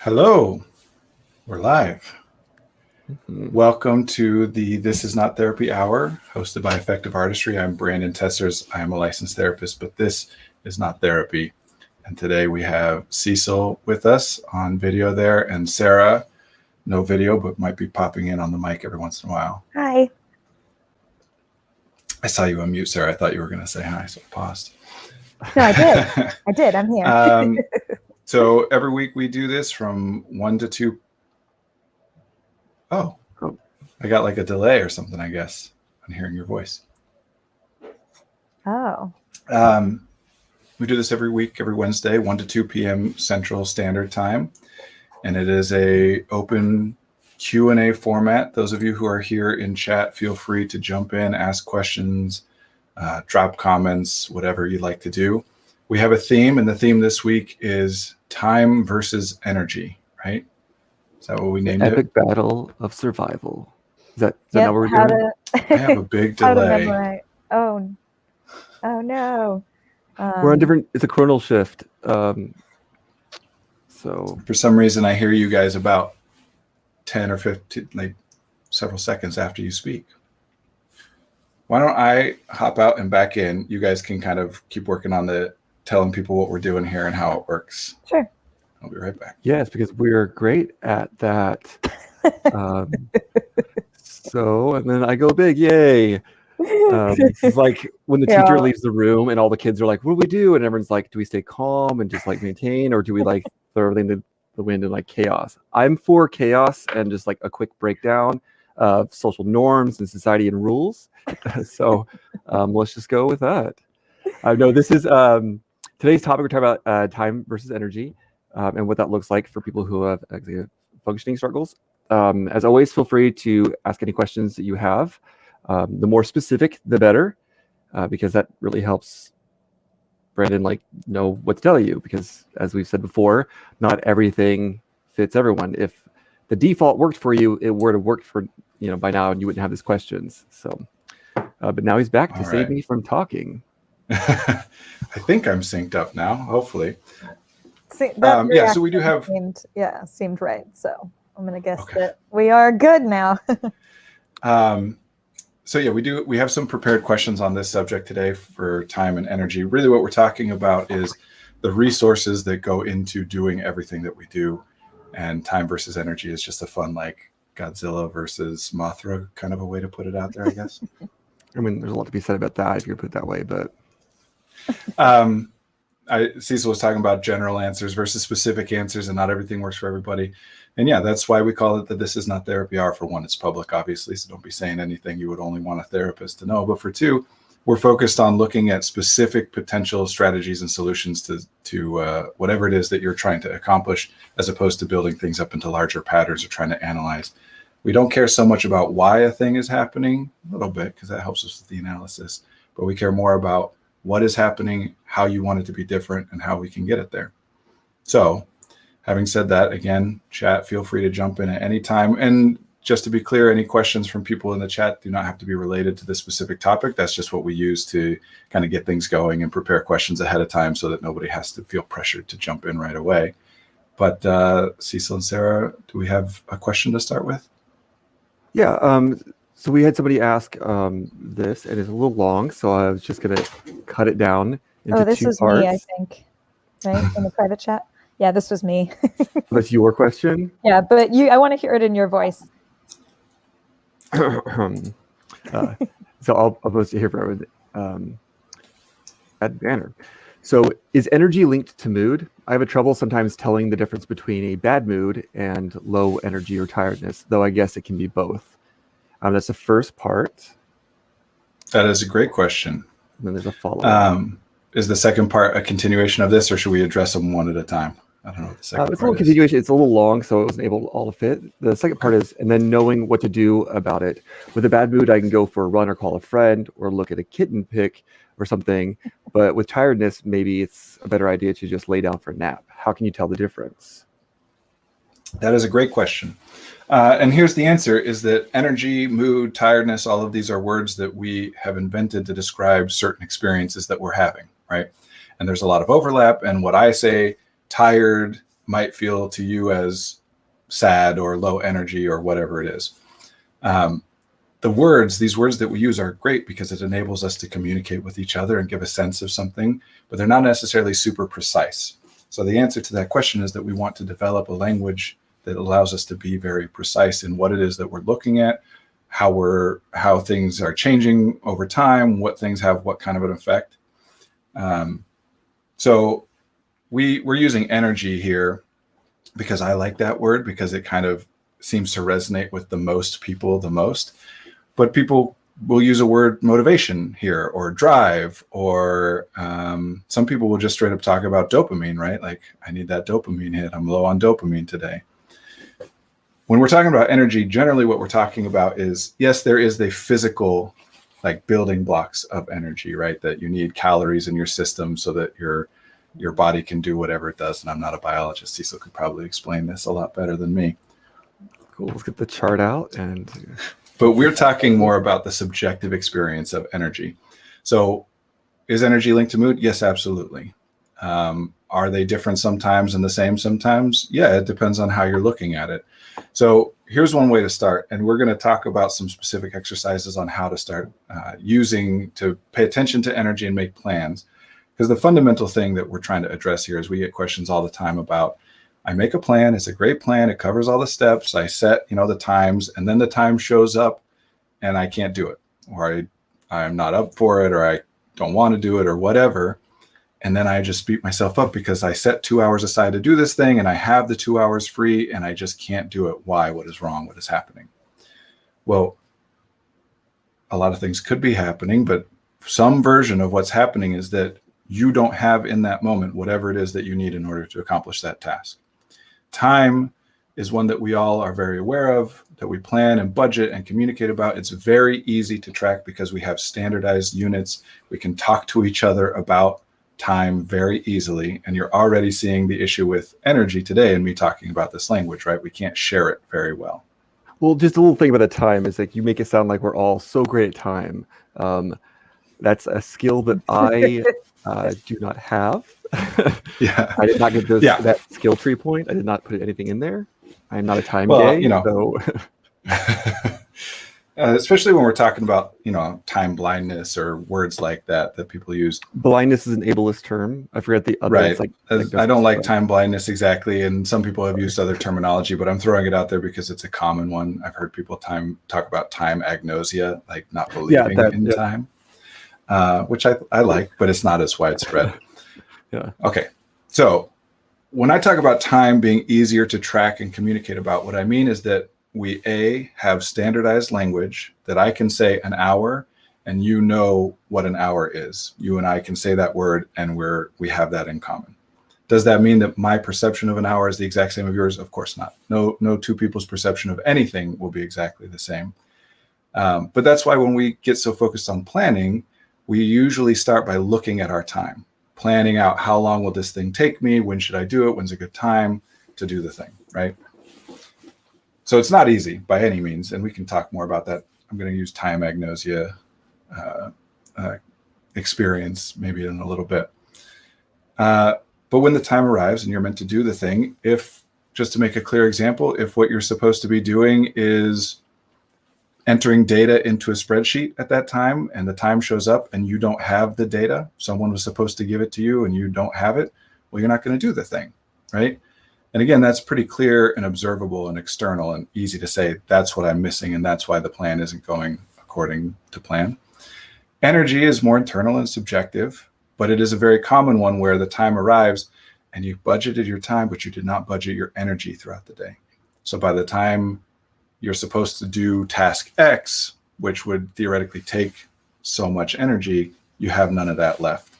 Hello, we're live. Welcome to the This Is Not Therapy Hour, hosted by Effective Artistry. I'm Brandon Tessers. I am a licensed therapist, but this is not therapy. And today we have Cecil with us on video there, and Sarah, no video, but might be popping in on the mic every once in a while. Hi. I saw you unmute, Sarah. I thought you were going to say hi, so I paused. No, I did. I'm here. So every week we do this from 1 to 2. Oh, I got like a delay or something, I guess, on hearing your voice. Oh. We do this every week, every Wednesday, 1 to 2 p.m. Central Standard Time. And it is a open Q&A format. Those of you who are here in chat, feel free to jump in, ask questions, drop comments, whatever you'd like to do. We have a theme, and the theme this week is time versus energy, right? Is that what we named it? Epic battle of survival. Is that not what we're doing? I have a big delay. Oh no. We're on different, it's a chronal shift. So for some reason, I hear you guys about 10 or 15, like several seconds after you speak. Why don't I hop out and back in? You guys can kind of keep working on telling people what we're doing here and how it works. Sure. I'll be right back. yes, because we're great at that. And then I go big, yay. It's like when the teacher leaves the room and all the kids are like, what do we do? And everyone's like, do we stay calm and just like maintain, or do we like throw everything to the wind and like chaos? I'm for chaos and just like a quick breakdown of social norms and society and rules. So let's just go with that. No, this is today's topic. We're talking about time versus energy and what that looks like for people who have executive functioning struggles. As always, feel free to ask any questions that you have. The more specific, the better, because that really helps Brandon know what to tell you. Because as we've said before, not everything fits everyone. If the default worked for you, it would have worked for by now, and you wouldn't have these questions. So, but now he's back to save me from talking. I think I'm synced up now. Hopefully. So we do have. Seemed right. So I'm going to guess that we are good now. We have some prepared questions on this subject today for time and energy. Really what we're talking about is the resources that go into doing everything that we do. And time versus energy is just a fun, like Godzilla versus Mothra kind of a way to put it out there, I guess. I mean, there's a lot to be said about that if you put it that way, but. Cecil was talking about general answers versus specific answers, and not everything works for everybody. And that's why we call it the This Is Not Therapy Hour. For one, it's public, obviously, so don't be saying anything you would only want a therapist to know. But for two, we're focused on looking at specific potential strategies and solutions to whatever it is that you're trying to accomplish, as opposed to building things up into larger patterns or trying to analyze. We don't care so much about why a thing is happening, a little bit, because that helps us with the analysis, but we care more about what is happening, how you want it to be different, and how we can get it there. So having said that, again, chat, feel free to jump in at any time. And just to be clear, any questions from people in the chat do not have to be related to this specific topic. That's just what we use to kind of get things going and prepare questions ahead of time so that nobody has to feel pressured to jump in right away. But Cecil and Sarah, do we have a question to start with? Yeah. So we had somebody ask this, and it's a little long, so I was just going to cut it down into this two was parts. me, I think, right? In the private chat. Yeah, this was me. That's your question? Yeah, but I want to hear it in your voice. So I'll post it here for everyone. At banner. So is energy linked to mood? I have a trouble sometimes telling the difference between a bad mood and low energy or tiredness, though I guess it can be both. That's the first part. That is a great question. And then there's a follow-up. Is the second part a continuation of this, or should we address them one at a time? I don't know what the second part is. It's a little continuation. It's a little long, so it wasn't able to all to fit. The second part is, and then knowing what to do about it. With a bad mood, I can go for a run or call a friend or look at a kitten pic or something. But with tiredness, maybe it's a better idea to just lay down for a nap. How can you tell the difference? That is a great question. And here's the answer, is that energy, mood, tiredness, all of these are words that we have invented to describe certain experiences that we're having, right? And there's a lot of overlap. And what I say, tired, might feel to you as sad or low energy or whatever it is. These words that we use are great because it enables us to communicate with each other and give a sense of something, but they're not necessarily super precise. So the answer to that question is that we want to develop a language that allows us to be very precise in what it is that we're looking at, how things are changing over time, what things have what kind of an effect. So we're using energy here because I like that word, because it kind of seems to resonate with the most people the most. But people will use a word motivation here, or drive, or some people will just straight up talk about dopamine, right? Like, I need that dopamine hit. I'm low on dopamine today. When we're talking about energy, generally what we're talking about is, yes, there is the physical, like, building blocks of energy, right? That you need calories in your system so that your body can do whatever it does. And I'm not a biologist. Cecil could probably explain this a lot better than me. Cool. Let's get the chart out. But we're talking more about the subjective experience of energy. So is energy linked to mood? Yes, absolutely. Are they different sometimes and the same sometimes? Yeah, it depends on how you're looking at it. So here's one way to start. And we're going to talk about some specific exercises on how to start using to pay attention to energy and make plans. Because the fundamental thing that we're trying to address here is we get questions all the time about, I make a plan, it's a great plan, it covers all the steps, I set, the times, and then the time shows up and I can't do it, or I'm not up for it, or I don't want to do it, or whatever. And then I just beat myself up because I set 2 hours aside to do this thing and I have the 2 hours free and I just can't do it. Why? What is wrong? What is happening? Well, a lot of things could be happening, but some version of what's happening is that you don't have in that moment whatever it is that you need in order to accomplish that task. Time is one that we all are very aware of, that we plan and budget and communicate about. It's very easy to track because we have standardized units. We can talk to each other about time very easily. And you're already seeing the issue with energy today and me talking about this language, right? We can't share it very well. Well, just a little thing about the time is, like, you make it sound like we're all so great at time. That's a skill that I do not have. Yeah, I did not get that skill tree point. I did not put anything in there. I am not a time gay. So. Especially when we're talking about, time blindness or words like that people use. Blindness is an ableist term. I forget the other. Right. It's I don't like time blindness exactly, and some people have used other terminology, but I'm throwing it out there because it's a common one. I've heard people talk about time agnosia, like not believing in time, which I like, but it's not as widespread. Yeah. Okay. So when I talk about time being easier to track and communicate about, what I mean is that we have standardized language that I can say an hour and you know what an hour is. You and I can say that word and we have that in common. Does that mean that my perception of an hour is the exact same of yours? Of course not. No two people's perception of anything will be exactly the same. But that's why when we get so focused on planning, we usually start by looking at our time, planning out how long will this thing take me? When should I do it? When's a good time to do the thing, right? So it's not easy by any means, and we can talk more about that. I'm going to use time agnosia experience maybe in a little bit. But when the time arrives and you're meant to do the thing, just to make a clear example, if what you're supposed to be doing is entering data into a spreadsheet at that time and the time shows up and you don't have the data, someone was supposed to give it to you and you don't have it, well, you're not going to do the thing, right? And again, that's pretty clear and observable and external and easy to say, that's what I'm missing and that's why the plan isn't going according to plan. Energy is more internal and subjective, but it is a very common one where the time arrives and you budgeted your time, but you did not budget your energy throughout the day. So by the time you're supposed to do task X, which would theoretically take so much energy, you have none of that left.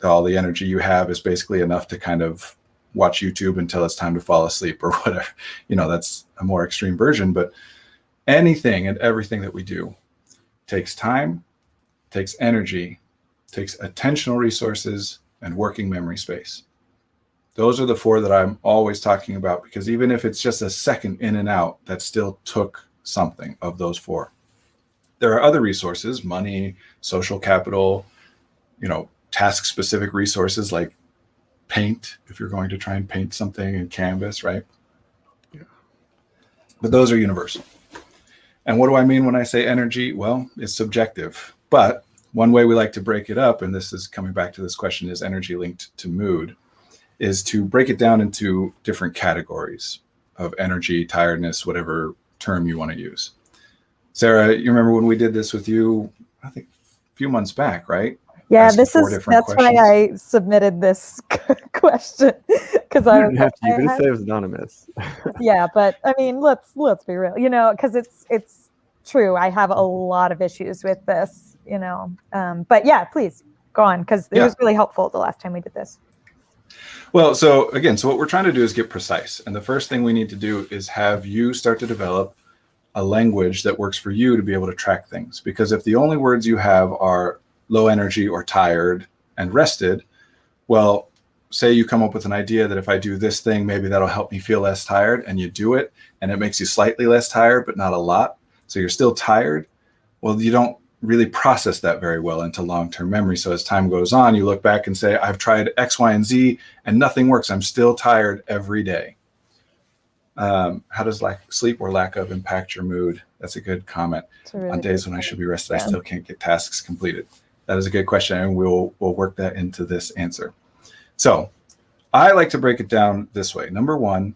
All the energy you have is basically enough to kind of watch YouTube until it's time to fall asleep or whatever. That's a more extreme version, but anything and everything that we do takes time, takes energy, takes attentional resources, and working memory space. Those are the four that I'm always talking about, because even if it's just a second in and out, that still took something of those four. There are other resources, money, social capital, task-specific resources like paint, if you're going to try and paint something in canvas, right? Yeah. But those are universal. And what do I mean when I say energy? Well, it's subjective. But one way we like to break it up, and this is coming back to this question, is energy linked to mood, is to break it down into different categories of energy, tiredness, whatever term you want to use. Sarah, you remember when we did this with you, I think a few months back, right? Yeah, Asking that's why I submitted this question, because I didn't have to. You could have said it was anonymous. Yeah, but I mean, let's be real, you know, because it's true. I have a lot of issues with this, you know. But yeah, please go on, because it was really helpful the last time we did this. Well, so what we're trying to do is get precise. And the first thing we need to do is have you start to develop a language that works for you to be able to track things. Because if the only words you have are low energy or tired and rested, well, say you come up with an idea that if I do this thing, maybe that'll help me feel less tired, and you do it, and it makes you slightly less tired, but not a lot. So you're still tired. Well, you don't really process that very well into long-term memory. So as time goes on, you look back and say, I've tried X, Y, and Z, and nothing works. I'm still tired every day. How does sleep or lack of impact your mood? That's a good comment. Really on days when I should be rested, I still can't get tasks completed. That is a good question, and we'll work that into this answer. So I like to break it down this way. Number one,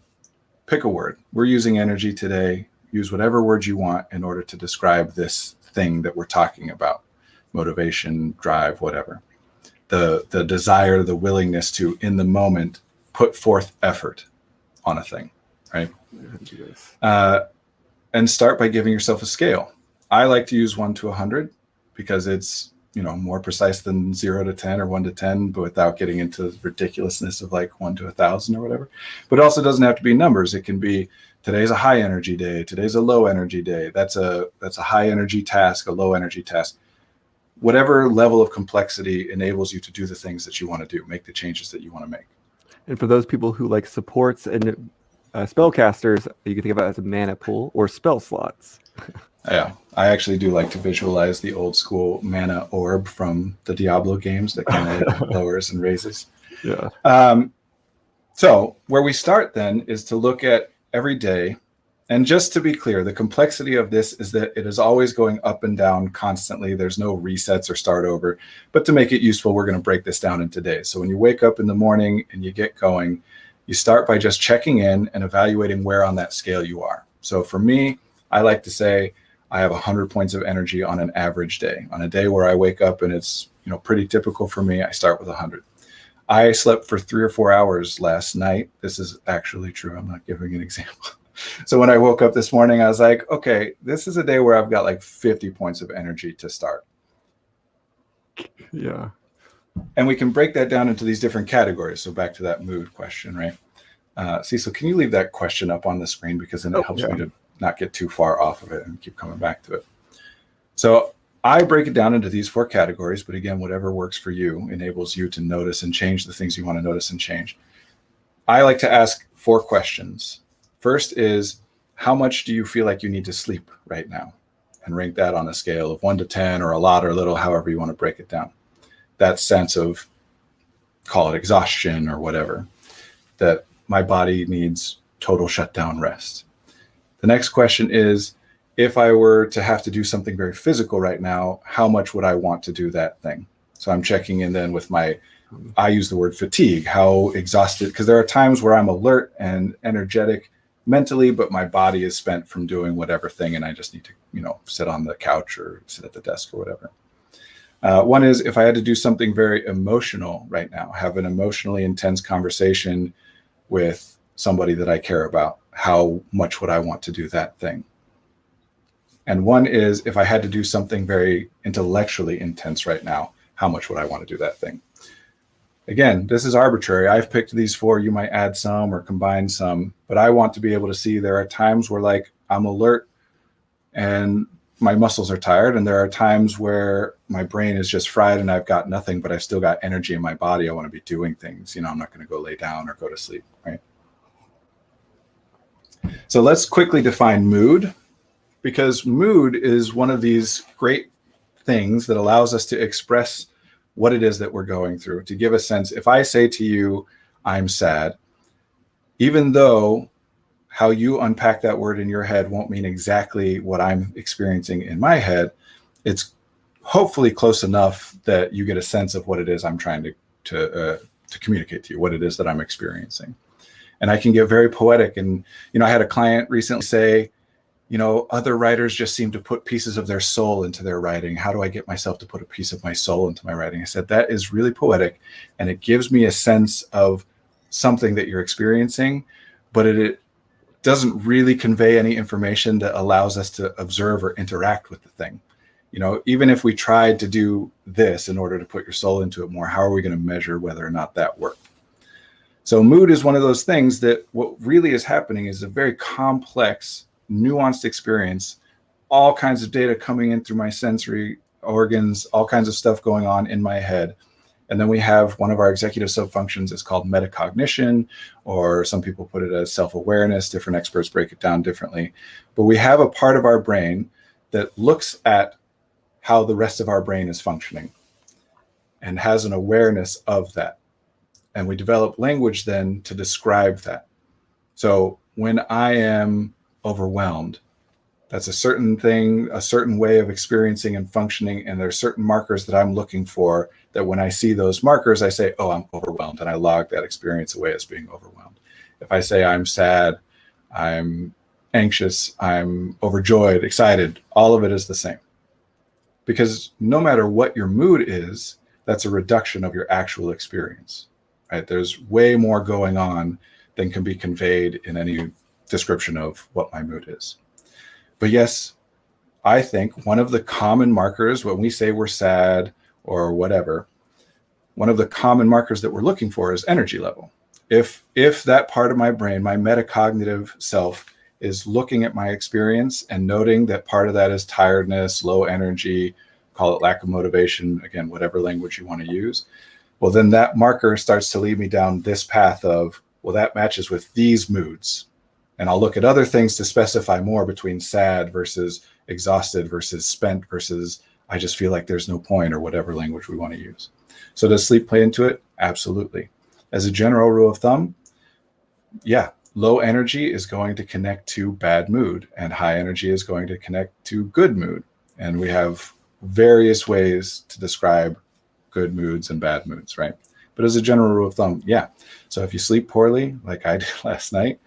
pick a word. We're using energy today. Use whatever word you want in order to describe this thing that we're talking about. Motivation, drive, whatever. The desire, the willingness to, in the moment, put forth effort on a thing, right? And start by giving yourself a scale. I like to use 1 to 100 because it's, you know, more precise than 0 to 10 or 1 to 10, but without getting into the ridiculousness of like 1 to 1,000 or whatever. But it also doesn't have to be numbers. It can be today's a high energy day. Today's a low energy day. That's a high energy task, a low energy task. Whatever level of complexity enables you to do the things that you want to do, make the changes that you want to make. And for those people who like supports and spellcasters, you can think of it as a mana pool or spell slots. Yeah, I actually do like to visualize the old school mana orb from the Diablo games that kind of lowers and raises. Yeah. So where we start then is to look at every day. And just to be clear, the complexity of this is that it is always going up and down constantly. There's no resets or start over. But to make it useful, we're going to break this down into days. So when you wake up in the morning and you get going, you start by just checking in and evaluating where on that scale you are. So for me, I like to say I have 100 points of energy on an average day. On a day where I wake up and it's, you know, pretty typical for me, I start with 100. I slept for 3 or 4 hours last night. This is actually true. I'm not giving an example. So when I woke up this morning, I was like, okay, this is a day where I've got like 50 points of energy to start. Yeah. And we can break that down into these different categories. So back to that mood question, right? Cecil, can you leave that question up on the screen? Because then it helps me to not get too far off of it and keep coming back to it. So I break it down into these 4 categories, but again, whatever works for you enables you to notice and change the things you want to notice and change. I like to ask 4 questions. First is, how much do you feel like you need to sleep right now? And rank that on a scale of 1 to 10 or a lot or a little, however you want to break it down. That sense of, call it exhaustion or whatever, that my body needs total shutdown rest. The next question is, if I were to have to do something very physical right now, how much would I want to do that thing? So I'm checking in then with I use the word fatigue, how exhausted, because there are times where I'm alert and energetic mentally, but my body is spent from doing whatever thing, and I just need to, you know, sit on the couch or sit at the desk or whatever. One is, if I had to do something very emotional right now, have an emotionally intense conversation with somebody that I care about, how much would I want to do that thing? And one is, if I had to do something very intellectually intense right now, how much would I want to do that thing? Again, this is arbitrary. I've picked these 4. You might add some or combine some, but I want to be able to see there are times where like I'm alert and my muscles are tired, and there are times where my brain is just fried and I've got nothing, but I've still got energy in my body. I want to be doing things. You know, I'm not going to go lay down or go to sleep, right? So let's quickly define mood, because mood is one of these great things that allows us to express what it is that we're going through. To give a sense, if I say to you, I'm sad, even though how you unpack that word in your head won't mean exactly what I'm experiencing in my head, it's hopefully close enough that you get a sense of what it is I'm trying to communicate to you, what it is that I'm experiencing. And I can get very poetic. And, I had a client recently say, other writers just seem to put pieces of their soul into their writing. How do I get myself to put a piece of my soul into my writing? I said, that is really poetic. And it gives me a sense of something that you're experiencing, but it doesn't really convey any information that allows us to observe or interact with the thing. Even if we tried to do this in order to put your soul into it more, how are we going to measure whether or not that worked? So mood is one of those things that what really is happening is a very complex, nuanced experience, all kinds of data coming in through my sensory organs, all kinds of stuff going on in my head. And then we have one of our executive subfunctions is called metacognition, or some people put it as self-awareness. Different experts break it down differently. But we have a part of our brain that looks at how the rest of our brain is functioning and has an awareness of that. And we develop language then to describe that. So when I am overwhelmed, that's a certain thing, a certain way of experiencing and functioning. And there's certain markers that I'm looking for that when I see those markers, I say, oh, I'm overwhelmed. And I log that experience away as being overwhelmed. If I say I'm sad, I'm anxious, I'm overjoyed, excited, all of it is the same. Because no matter what your mood is, that's a reduction of your actual experience, right? There's way more going on than can be conveyed in any description of what my mood is. But yes, I think one of the common markers when we say we're sad or whatever, one of the common markers that we're looking for is energy level. If that part of my brain, my metacognitive self, is looking at my experience and noting that part of that is tiredness, low energy, call it lack of motivation, again, whatever language you want to use, well, then that marker starts to lead me down this path of, well, that matches with these moods. And I'll look at other things to specify more between sad versus exhausted versus spent versus I just feel like there's no point, or whatever language we want to use. So does sleep play into it? Absolutely. As a general rule of thumb, yeah, low energy is going to connect to bad mood, and high energy is going to connect to good mood. And we have various ways to describe good moods and bad moods, right? But as a general rule of thumb, yeah. So if you sleep poorly, like I did last night,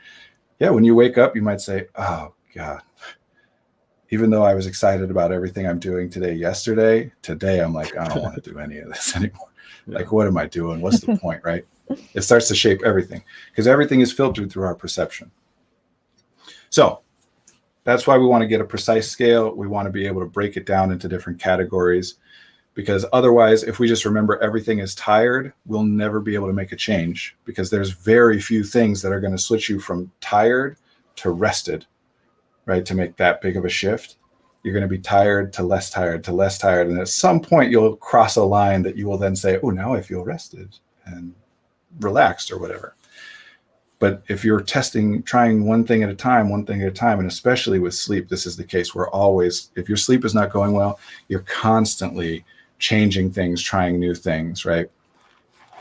yeah, when you wake up, you might say, oh God, even though I was excited about everything I'm doing today, I'm like, I don't want to do any of this anymore. Yeah. Like, what am I doing? What's the point, right? It starts to shape everything because everything is filtered through our perception. So that's why we want to get a precise scale. We want to be able to break it down into different categories, because otherwise, if we just remember everything is tired, we'll never be able to make a change, because there's very few things that are going to switch you from tired to rested, right? To make that big of a shift, you're going to be tired to less tired to less tired. And at some point you'll cross a line that you will then say, oh, now I feel rested and relaxed or whatever. But if you're trying one thing at a time, and especially with sleep, this is the case. We're always, if your sleep is not going well, you're constantly changing things, trying new things, right?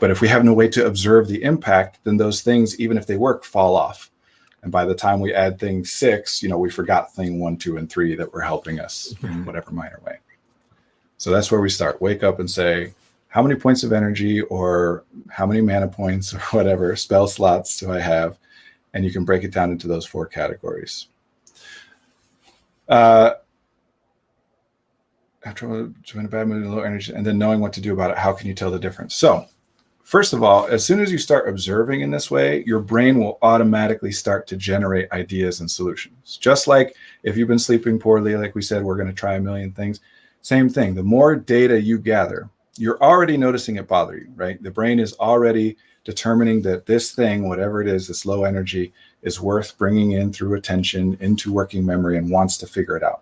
But if we have no way to observe the impact, then those things, even if they work, fall off. And by the time we add thing 6, we forgot thing 1, 2, and 3 that were helping us in whatever minor way. So that's where we start. Wake up and say, how many points of energy or how many mana points or whatever spell slots do I have? And you can break it down into those 4 categories. After a bad mood and low energy, and then knowing what to do about it, how can you tell the difference? So first of all, as soon as you start observing in this way, your brain will automatically start to generate ideas and solutions. Just like if you've been sleeping poorly, like we said, we're going to try a million things. Same thing. The more data you gather, you're already noticing it bother you, right? The brain is already determining that this thing, whatever it is, this low energy, is worth bringing in through attention into working memory and wants to figure it out.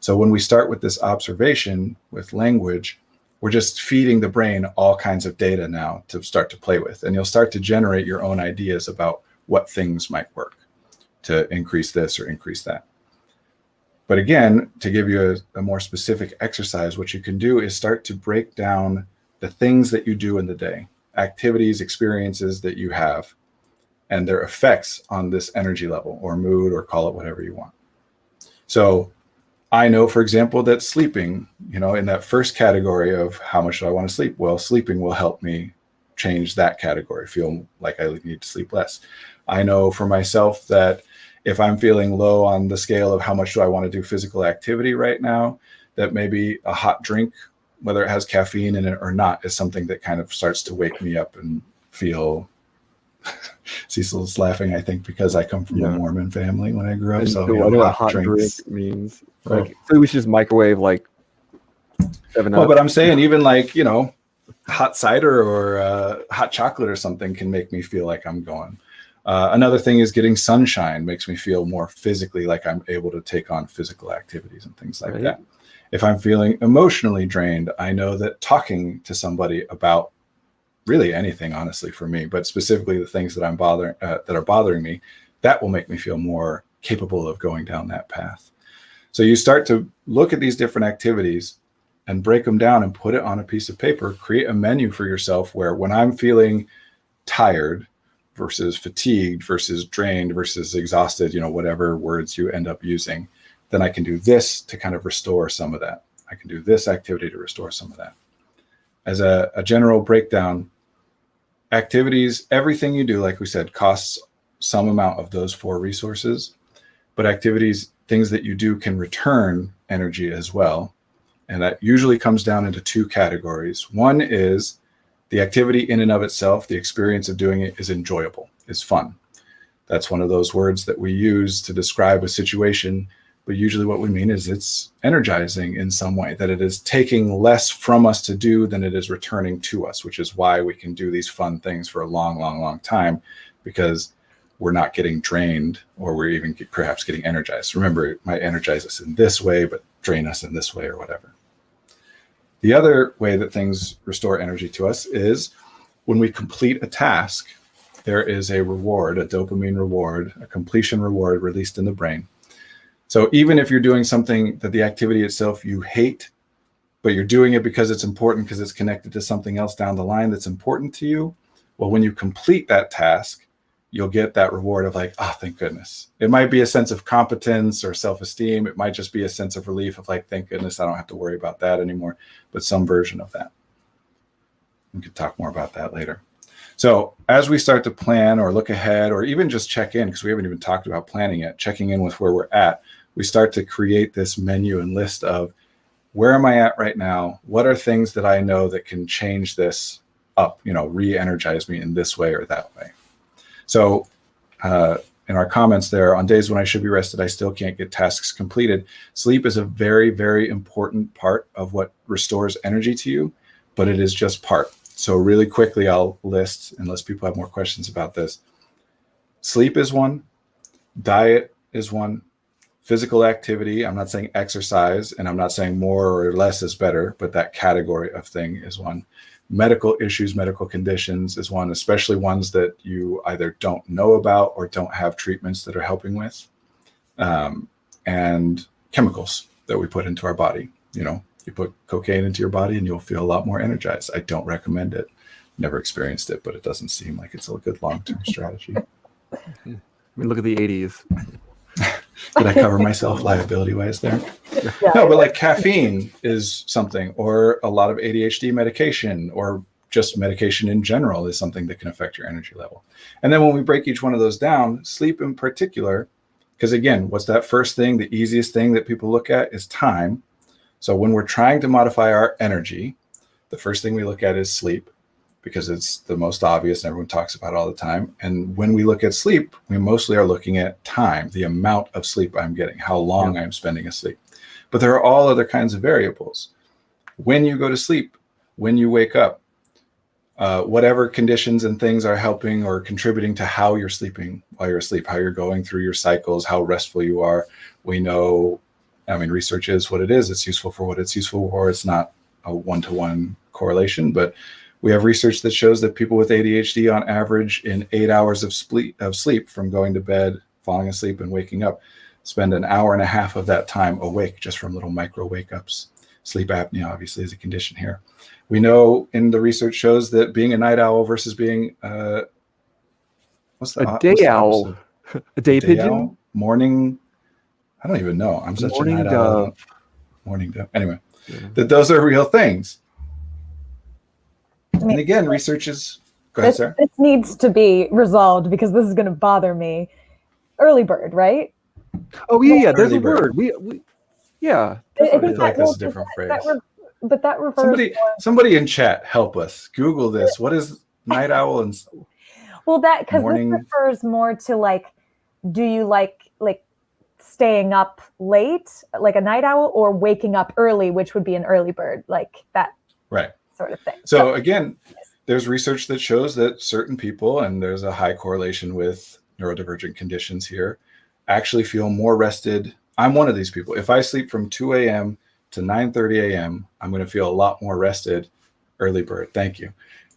So when we start with this observation with language, we're just feeding the brain all kinds of data now to start to play with. And you'll start to generate your own ideas about what things might work to increase this or increase that. But again, to give you a more specific exercise, what you can do is start to break down the things that you do in the day. activities, experiences that you have and their effects on this energy level or mood, or call it whatever you want. So I know, for example, that sleeping, in that first category of how much do I want to sleep? Well, sleeping will help me change that category, feel like I need to sleep less. I know for myself that if I'm feeling low on the scale of how much do I want to do physical activity right now, that maybe a hot drink, whether it has caffeine in it or not, is something that kind of starts to wake me up and feel. Cecil's laughing, I think, because I come from a Mormon family when I grew up. So I know what hot drink means. Like, so we should just microwave like 7 Up. Well, but I'm saying even like, hot cider or hot chocolate or something can make me feel like I'm going. Another thing is getting sunshine makes me feel more physically like I'm able to take on physical activities and things like that. If I'm feeling emotionally drained, I know that talking to somebody about really anything, honestly, for me, but specifically the things that that are bothering me, that will make me feel more capable of going down that path. So you start to look at these different activities and break them down and put it on a piece of paper, create a menu for yourself where when I'm feeling tired versus fatigued versus drained versus exhausted, whatever words you end up using, then I can do this to kind of restore some of that. I can do this activity to restore some of that. As a general breakdown, activities, everything you do, like we said, costs some amount of those 4 resources, but activities, things that you do can return energy as well. And that usually comes down into 2 categories. One is the activity in and of itself, the experience of doing it is enjoyable, is fun. That's one of those words that we use to describe a situation, but usually what we mean is it's energizing in some way, that it is taking less from us to do than it is returning to us, which is why we can do these fun things for a long, long, long time, because we're not getting drained, or we're even perhaps getting energized. Remember, it might energize us in this way, but drain us in this way or whatever. The other way that things restore energy to us is when we complete a task, there is a reward, a dopamine reward, a completion reward released in the brain. So even if you're doing something that the activity itself you hate, but you're doing it because it's important, because it's connected to something else down the line that's important to you, well, when you complete that task, you'll get that reward of like, oh, thank goodness. It might be a sense of competence or self-esteem. It might just be a sense of relief of like, thank goodness, I don't have to worry about that anymore, but some version of that. We could talk more about that later. So as we start to plan or look ahead, or even just check in, because we haven't even talked about planning yet, checking in with where we're at, we start to create this menu and list of where am I at right now? What are things that I know that can change this up, re-energize me in this way or that way? So in our comments there, on days when I should be rested, I still can't get tasks completed. Sleep is a very, very important part of what restores energy to you, but it is just part. So really quickly, I'll list, unless people have more questions about this. Sleep is one, diet is one, physical activity, I'm not saying exercise, and I'm not saying more or less is better, but that category of thing is one. Medical issues, medical conditions is one, especially ones that you either don't know about or don't have treatments that are helping with. And chemicals that we put into our body. You put cocaine into your body and you'll feel a lot more energized. I don't recommend it. Never experienced it, but it doesn't seem like it's a good long-term strategy. Look at the 80s. Did I cover myself liability-wise there? Yeah. No, but like caffeine is something, or a lot of ADHD medication, or just medication in general is something that can affect your energy level. And then when we break each one of those down, sleep in particular, because again, what's that first thing? The easiest thing that people look at is time. So when we're trying to modify our energy, the first thing we look at is sleep, because it's the most obvious and everyone talks about it all the time. And when we look at sleep, we mostly are looking at time, the amount of sleep I'm getting, how long I'm spending asleep. But there are all other kinds of variables. When you go to sleep, when you wake up, whatever conditions and things are helping or contributing to how you're sleeping while you're asleep, how you're going through your cycles, how restful you are. We know, research is what it is. It's useful for what it's useful for. It's not a one-to-one correlation, but we have research that shows that people with ADHD on average in 8 hours of sleep from going to bed, falling asleep and waking up, spend an hour and a half of that time awake just from little micro wake ups. Sleep apnea obviously is a condition here. We know in the research shows that being a night owl versus being what's the day owl, opposite? a day pigeon, owl? Morning. I don't even know. I'm such morning a night dove. owl. Morning dove. Anyway, Yeah. that those are real things. I mean, And again, research is. Go ahead, Sarah. This needs to be resolved because this is going to bother me. Early bird, right? Oh yeah, there's Early a bird. word. We yeah. I I think feel like that that's a will- different phrase. But that refers. Somebody in chat, help us. Google this. What is night owl and Well, that because this morning? refers more to like, do you like staying up late, like a night owl, or waking up early, which would be an early bird, like that Right. sort of thing. So again, there's research that shows that certain people, and there's a high correlation with neurodivergent conditions here, actually feel more rested. I'm one of these people. If I sleep from 2 a.m. to 9:30 a.m., I'm going to feel a lot more rested. Early bird, thank you.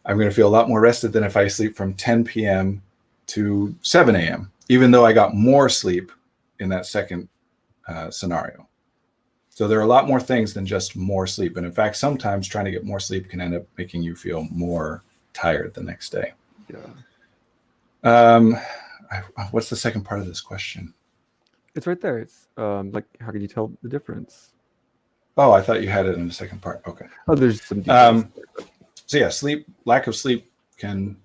I'm going to feel a lot more rested than if I sleep from 10 p.m. to 7 a.m., even though I got more sleep in that second scenario. So there are a lot more things than just more sleep. And in fact, sometimes trying to get more sleep can end up making you feel more tired the next day. Yeah. What's the second part of this question? It's right there. It's like, how can you tell the difference? Oh, I thought you had it in the second part. Okay. Oh, there's some details. So yeah, lack of sleep can,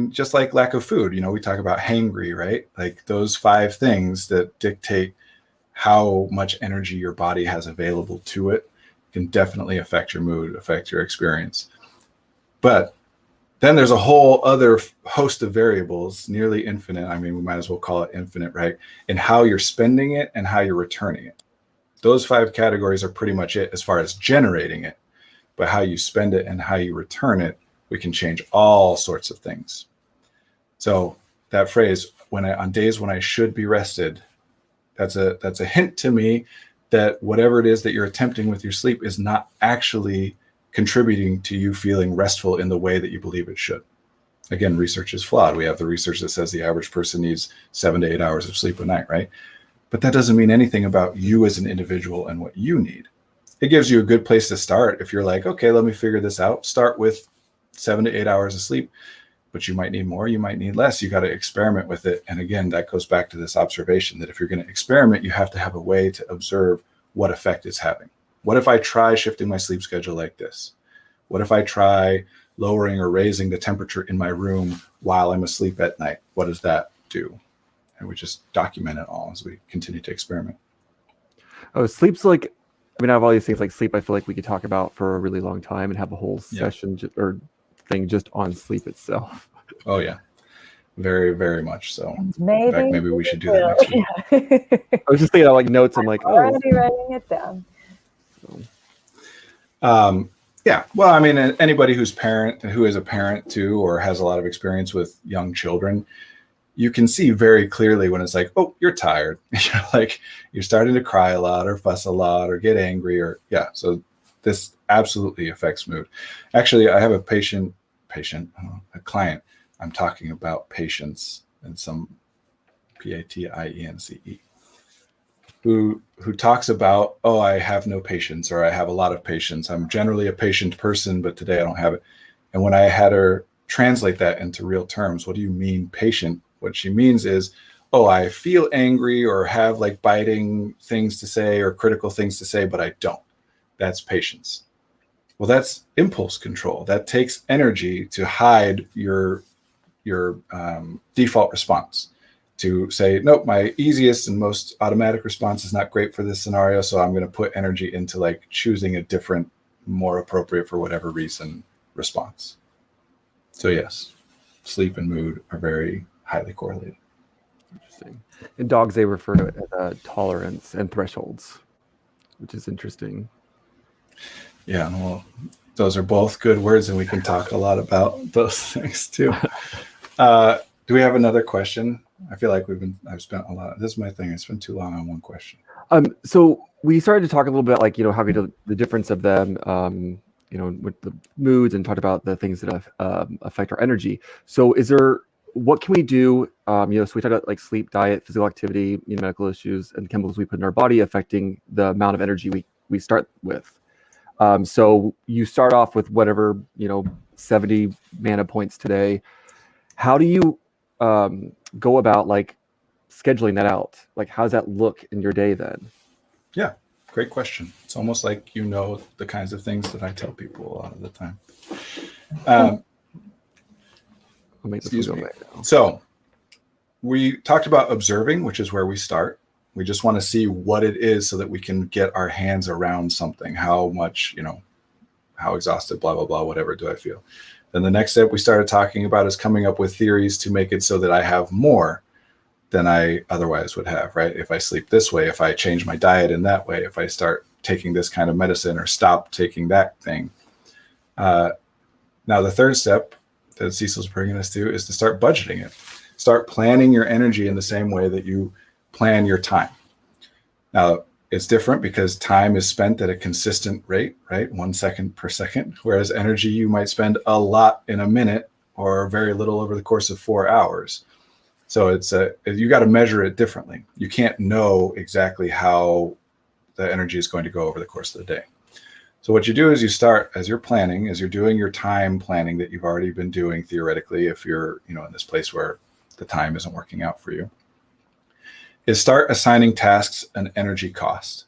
just like lack of food, we talk about hangry, right? Like those 5 things that dictate how much energy your body has available to it can definitely affect your mood, affect your experience. But then there's a whole other host of variables, nearly infinite. We might as well call it infinite, right? In how you're spending it and how you're returning it. Those 5 categories are pretty much it as far as generating it. But how you spend it and how you return it, we can change all sorts of things. So that phrase, on days when I should be rested, that's a hint to me that whatever it is that you're attempting with your sleep is not actually contributing to you feeling restful in the way that you believe it should. Again, research is flawed. We have the research that says the average person needs 7 to 8 hours of sleep a night, right? But that doesn't mean anything about you as an individual and what you need. It gives you a good place to start. If you're like, okay, let me figure this out. Start with 7 to 8 hours of sleep, but you might need more, you might need less. You got to experiment with it. And again, that goes back to this observation that if you're going to experiment, you have to have a way to observe what effect it's having. What if I try shifting my sleep schedule like this? What if I try lowering or raising the temperature in my room while I'm asleep at night? What does that do? And we just document it all as we continue to experiment. Oh, sleep's like, I have all these things like sleep. I feel like we could talk about for a really long time and have a whole session or thing just on sleep itself. Oh yeah, very, very much so. Maybe, in fact, maybe we should do that next week. Yeah. I was just thinking of like notes. I'm like, oh, Already writing it down. Yeah. Well, anybody who is a parent too, or has a lot of experience with young children, you can see very clearly when it's like, oh, you're tired. Like you're starting to cry a lot or fuss a lot or get angry so this absolutely affects mood. Actually, I have a a client. I'm talking about patience and some patience, who talks about, oh, I have no patience, or I have a lot of patience. I'm generally a patient person, but today I don't have it. And when I had her translate that into real terms, what do you mean patient? What she means is, oh, I feel angry or have like biting things to say or critical things to say, but I don't. That's patience. Well, that's impulse control. That takes energy to hide your default response. To say, nope, my easiest and most automatic response is not great for this scenario, so I'm going to put energy into like choosing a different, more appropriate for whatever reason response. So yes, sleep and mood are very highly correlated. interesting. In dogs, they refer to it as tolerance and thresholds, which is interesting. Yeah, well, those are both good words, and we can talk a lot about those things too. Do we have another question? I feel like I've spent a lot. This is my thing. I spent too long on one question. So we started to talk a little bit like, how we do the difference of them, with the moods, and talked about the things that affect our energy. So what can we do? So we talked about like sleep, diet, physical activity, medical issues, and chemicals we put in our body affecting the amount of energy we start with. So you start off with whatever, 70 mana points today. How do you go about like scheduling that out? Like, how does that look in your day then? Yeah, great question. It's almost like the kinds of things that I tell people a lot of the time. I'll make this Excuse go me. back now. So we talked about observing, which is where we start. We just want to see what it is so that we can get our hands around something. How much, how exhausted, blah, blah, blah, whatever do I feel? Then the next step we started talking about is coming up with theories to make it so that I have more than I otherwise would have, right? If I sleep this way, if I change my diet in that way, if I start taking this kind of medicine or stop taking that thing. Now, the third step that Cecil's bringing us to is to start budgeting it. Start planning your energy in the same way that you plan your time. Now, it's different because time is spent at a consistent rate, right? 1 second per second, whereas energy, you might spend a lot in a minute or very little over the course of 4 hours. So you got to measure it differently. You can't know exactly how the energy is going to go over the course of the day. So what you do is you start, as you're planning, as you're doing your time planning that you've already been doing theoretically, if you're in this place where the time isn't working out for you, is start assigning tasks an energy cost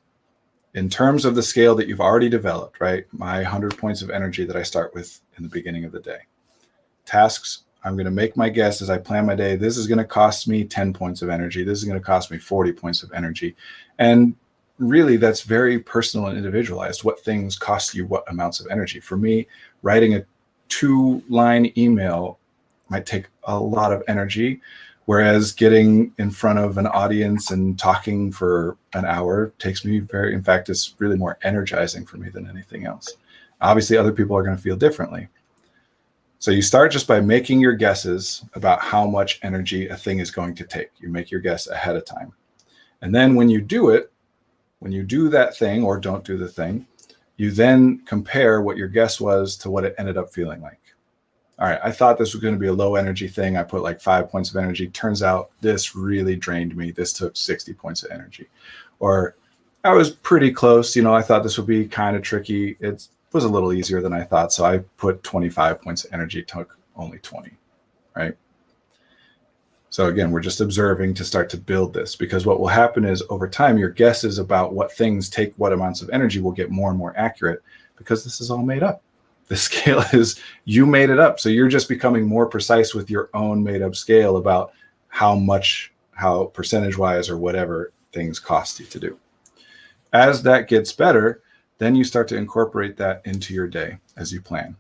in terms of the scale that you've already developed, right? My 100 points of energy that I start with in the beginning of the day. Tasks, I'm going to make my guess as I plan my day. This is going to cost me 10 points of energy. This is going to cost me 40 points of energy. And really, that's very personal and individualized. What things cost you what amounts of energy? For me, writing a 2-line email might take a lot of energy, whereas getting in front of an audience and talking for an hour takes me in fact, it's really more energizing for me than anything else. Obviously, other people are going to feel differently. So you start just by making your guesses about how much energy a thing is going to take. You make your guess ahead of time. And then when you do it, when you do that thing or don't do the thing, you then compare what your guess was to what it ended up feeling like. All right, I thought this was going to be a low energy thing. I put like 5 points of energy. Turns out this really drained me. This took 60 points of energy. Or I was pretty close. I thought this would be kind of tricky. It was a little easier than I thought. So I put 25 points of energy, took only 20, right? So again, we're just observing to start to build this, because what will happen is over time, your guesses about what things take what amounts of energy will get more and more accurate, because this is all made up. The scale is, you made it up. So you're just becoming more precise with your own made up scale about how percentage wise or whatever things cost you to do. As that gets better, then you start to incorporate that into your day as you plan.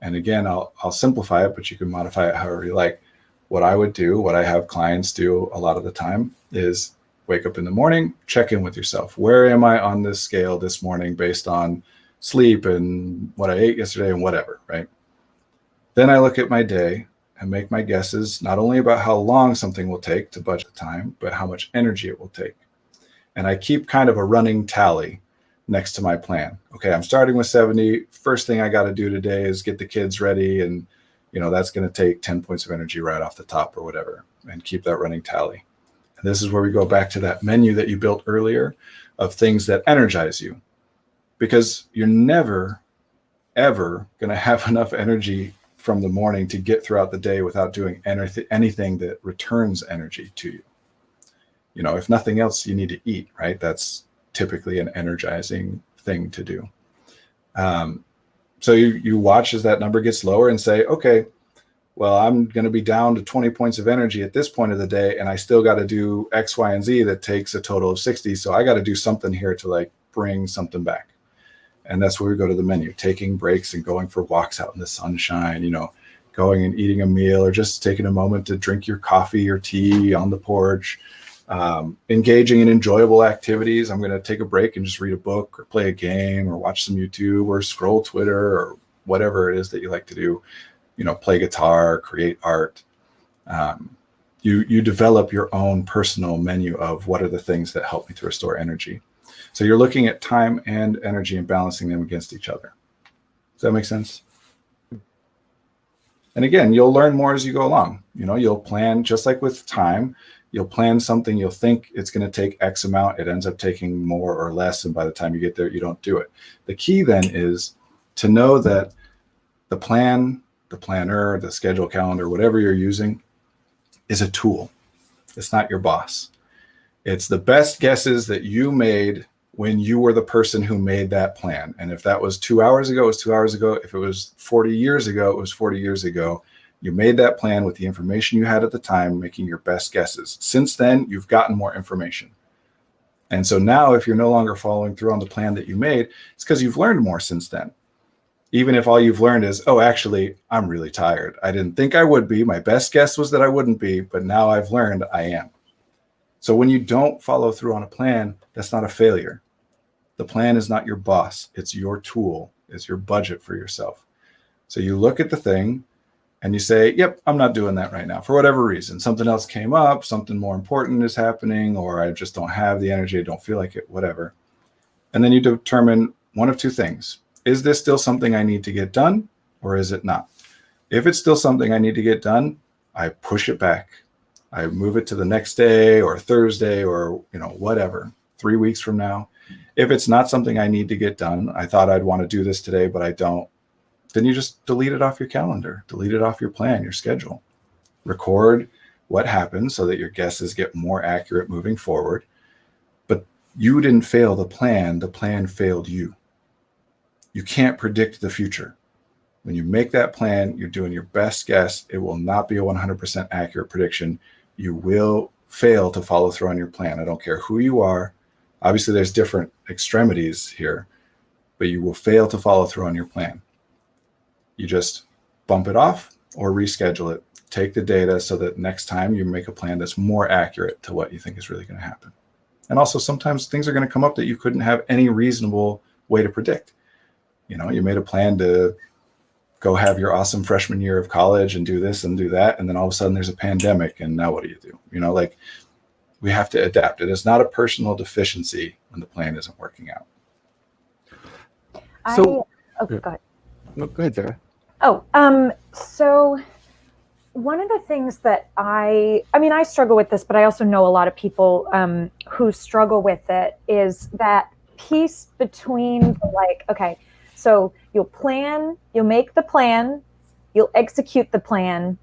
And again, I'll simplify it, but you can modify it however you like. What I would do, what I have clients do a lot of the time, is wake up in the morning, check in with yourself. Where am I on this scale this morning based on sleep and what I ate yesterday and whatever, right? Then I look at my day and make my guesses, not only about how long something will take to budget the time, but how much energy it will take. And I keep kind of a running tally next to my plan. Okay, I'm starting with 70. First thing I got to do today is get the kids ready, and that's going to take 10 points of energy right off the top or whatever, and keep that running tally. And this is where we go back to that menu that you built earlier of things that energize you, because you're never, ever going to have enough energy from the morning to get throughout the day without doing anything that returns energy to you. If nothing else, you need to eat, right? That's typically an energizing thing to do. So you watch as that number gets lower and say, okay, well, I'm going to be down to 20 points of energy at this point of the day, and I still got to do X, Y, and Z that takes a total of 60. So I got to do something here to bring something back. And that's where we go to the menu, taking breaks and going for walks out in the sunshine, going and eating a meal, or just taking a moment to drink your coffee or tea on the porch, engaging in enjoyable activities. I'm going to take a break and just read a book or play a game or watch some YouTube or scroll Twitter or whatever it is that you like to do, play guitar, create art. You develop your own personal menu of what are the things that help me to restore energy. So you're looking at time and energy and balancing them against each other. Does that make sense? And again, you'll learn more as you go along. You'll plan, just like with time, You'll plan something, you'll think it's going to take X amount, it ends up taking more or less, and by the time you get there, you don't do it. The key then is to know that the plan, the planner, the schedule calendar, whatever you're using, is a tool. It's not your boss. It's the best guesses that you made when you were the person who made that plan. And if that was 2 hours ago, it was 2 hours ago. If it was 40 years ago, it was 40 years ago. You made that plan with the information you had at the time, making your best guesses. Since then, you've gotten more information. And so now if you're no longer following through on the plan that you made, it's because you've learned more since then. Even if all you've learned is, oh, actually, I'm really tired. I didn't think I would be. My best guess was that I wouldn't be, but now I've learned I am. So when you don't follow through on a plan, that's not a failure. The plan is not your boss. It's your tool. It's your budget for yourself. So you look at the thing and you say, yep, I'm not doing that right now for whatever reason. Something else came up, something more important is happening, or I just don't have the energy, I don't feel like it, whatever. And then you determine one of two things. Is this still something I need to get done, or is it not? If it's still something I need to get done, I push it back. I move it to the next day or Thursday or, whatever, 3 weeks from now. If it's not something I need to get done, I thought I'd want to do this today, but I don't, then you just delete it off your calendar, delete it off your plan, your schedule. Record what happened so that your guesses get more accurate moving forward. But you didn't fail the plan failed you. You can't predict the future. When you make that plan, you're doing your best guess. It will not be a 100% accurate prediction. You will fail to follow through on your plan. I don't care who you are. Obviously, there's different extremities here, but you will fail to follow through on your plan. You just bump it off or reschedule it. Take the data so that next time you make a plan that's more accurate to what you think is really going to happen. And also, sometimes things are going to come up that you couldn't have any reasonable way to predict. You made a plan to go have your awesome freshman year of college and do this and do that. And then all of a sudden there's a pandemic. And now what do you do? We have to adapt. It is not a personal deficiency when the plan isn't working out. Go ahead. No, go ahead, Sarah. So one of the things that I struggle with this, but I also know a lot of people who struggle with it, is that piece between so you'll plan, you'll make the plan, you'll execute the plan,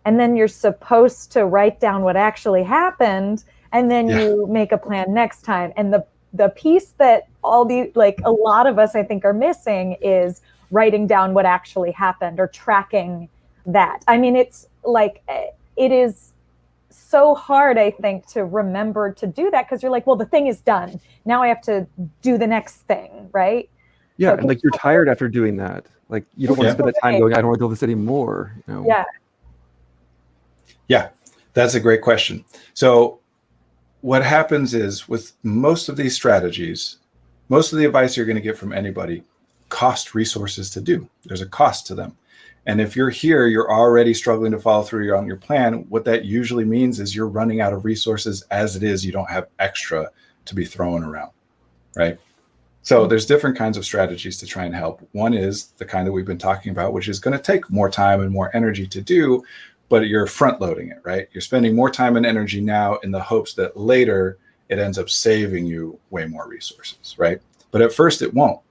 and then you're supposed to write down what actually happened, and then you make a plan next time. And the piece that a lot of us, I think, are missing is writing down what actually happened or tracking that. It's it is so hard, I think, to remember to do that, because you're like, well, the thing is done. Now I have to do the next thing, right? Yeah, so, and you're tired after doing that. You don't want to spend that time going, I don't want to do this anymore. Yeah, that's a great question. So what happens is, with most of these strategies, most of the advice you're going to get from anybody cost resources to do. There's a cost to them. And if you're here, you're already struggling to follow through on your plan. What that usually means is you're running out of resources as it is. You don't have extra to be throwing around, right? So there's different kinds of strategies to try and help. One is the kind that we've been talking about, which is going to take more time and more energy to do, but you're front loading it, right? You're spending more time and energy now in the hopes that later it ends up saving you way more resources, right? But at first it won't,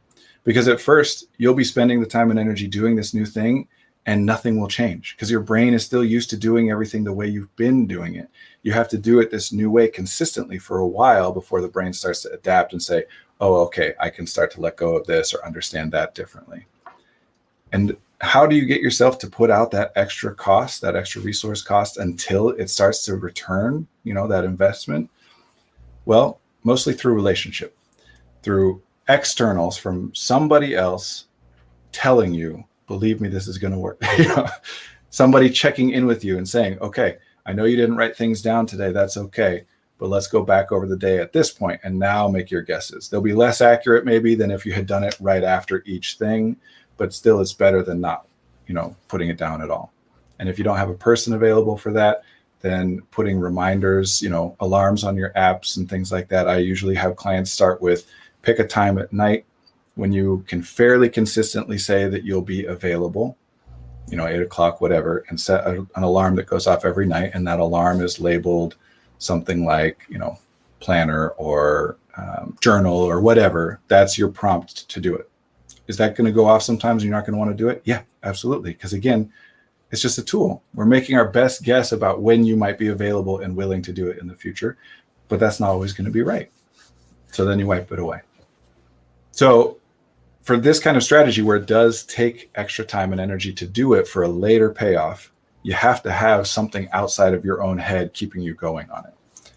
because at first you'll be spending the time and energy doing this new thing and nothing will change because your brain is still used to doing everything the way you've been doing it. You have to do it this new way consistently for a while before the brain starts to adapt and say, oh, okay, I can start to let go of this or understand that differently. And how do you get yourself to put out that extra cost, that extra resource cost, until it starts to return, that investment? Well, mostly through relationship, through externals from somebody else telling you, believe me, this is going to work. Somebody checking in with you and saying, okay, I know you didn't write things down today. That's okay. But let's go back over the day at this point and now make your guesses. They'll be less accurate maybe than if you had done it right after each thing, but still it's better than not, putting it down at all. And if you don't have a person available for that, then putting reminders, alarms on your apps and things like that. I usually have clients start with pick a time at night when you can fairly consistently say that you'll be available, 8 o'clock, whatever, and set an alarm that goes off every night. And that alarm is labeled something like, planner or journal or whatever, that's your prompt to do it. Is that going to go off sometimes and you're not going to want to do it? Yeah, absolutely. Because again, it's just a tool. We're making our best guess about when you might be available and willing to do it in the future, but that's not always going to be right. So then you wipe it away. So for this kind of strategy where it does take extra time and energy to do it for a later payoff, you have to have something outside of your own head keeping you going on it.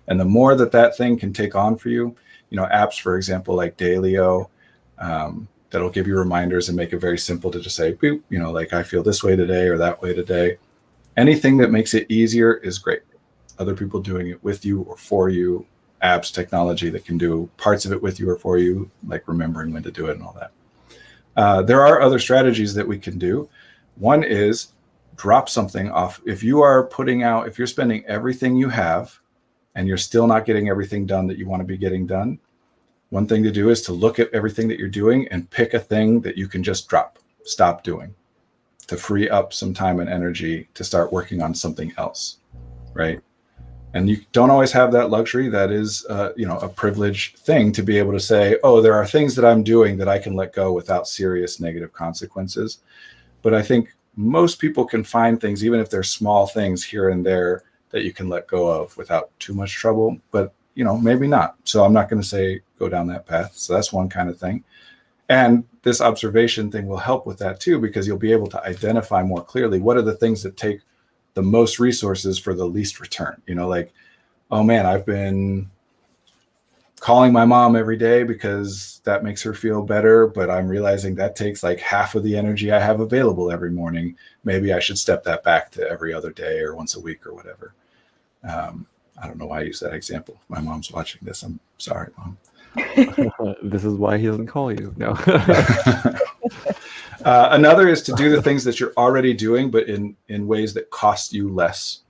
And the more that thing can take on for you, apps, for example, like Dailyo, that'll give you reminders and make it very simple to just say, boop, like I feel this way today or that way today. Anything that makes it easier is great. Other people doing it with you or for you, apps, technology that can do parts of it with you or for you, like remembering when to do it and all that. There are other strategies that we can do. One is drop something off. If you're spending everything you have and you're still not getting everything done that you want to be getting done, one thing to do is to look at everything that you're doing and pick a thing that you can just stop doing, to free up some time and energy to start working on something else, right? And you don't always have that luxury. That is, a privileged thing to be able to say, oh, there are things that I'm doing that I can let go without serious negative consequences. But I think most people can find things, even if they're small things here and there, that you can let go of without too much trouble. But maybe not. So I'm not going to say go down that path. So that's one kind of thing. And this observation thing will help with that too, because you'll be able to identify more clearly what are the things that take the most resources for the least return. Like, oh man, I've been calling my mom every day because that makes her feel better, but I'm realizing that takes like half of the energy I have available every morning. Maybe I should step that back to every other day or once a week or whatever. I don't know why I use that example. My mom's watching this. I'm sorry, Mom. This is why he doesn't call you. No. Another is to do the things that you're already doing, but in ways that cost you less.